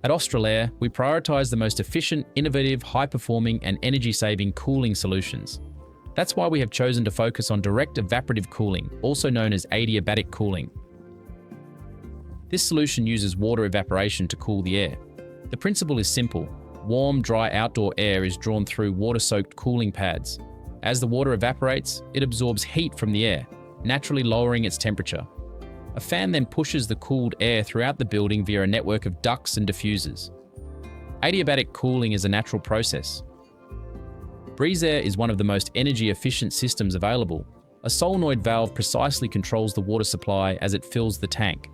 At Australair, we prioritize the most efficient, innovative, high-performing, and energy-saving cooling solutions. That's why we have chosen to focus on direct evaporative cooling, also known as adiabatic cooling. This solution uses water evaporation to cool the air. The principle is simple. Warm, dry outdoor air is drawn through water-soaked cooling pads. As the water evaporates, it absorbs heat from the air, naturally lowering its temperature. A fan then pushes the cooled air throughout the building via a network of ducts and diffusers. Adiabatic cooling is a natural process. Breezair is one of the most energy-efficient systems available. A solenoid valve precisely controls the water supply as it fills the tank.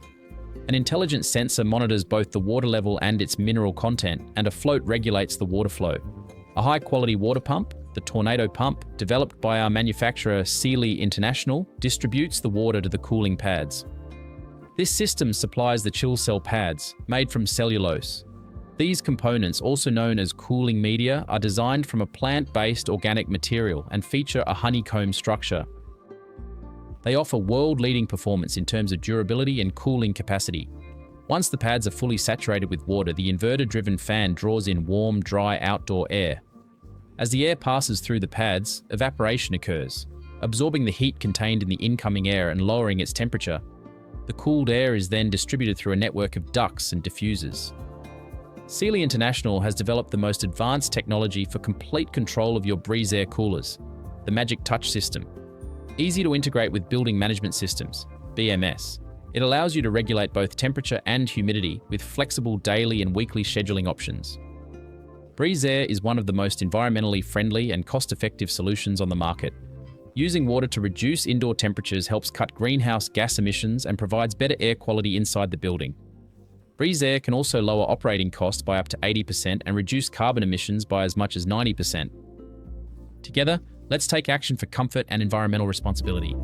An intelligent sensor monitors both the water level and its mineral content, and a float regulates the water flow. A high-quality water pump, the Tornado pump, developed by our manufacturer Seeley International, distributes the water to the cooling pads. This system supplies the ChillCel pads, made from cellulose. These components, also known as cooling media, are designed from a plant-based organic material and feature a honeycomb structure. They offer world-leading performance in terms of durability and cooling capacity. Once the pads are fully saturated with water, the inverter-driven fan draws in warm, dry outdoor air. As the air passes through the pads, evaporation occurs, absorbing the heat contained in the incoming air and lowering its temperature. The cooled air is then distributed through a network of ducts and diffusers. Seeley International has developed the most advanced technology for complete control of your Breezair coolers, the Magic Touch system. Easy to integrate with building management systems, BMS. It allows you to regulate both temperature and humidity with flexible daily and weekly scheduling options. Breezair is one of the most environmentally friendly and cost-effective solutions on the market. Using water to reduce indoor temperatures helps cut greenhouse gas emissions and provides better air quality inside the building. Breezair can also lower operating costs by up to 80% and reduce carbon emissions by as much as 90%. Together, let's take action for comfort and environmental responsibility.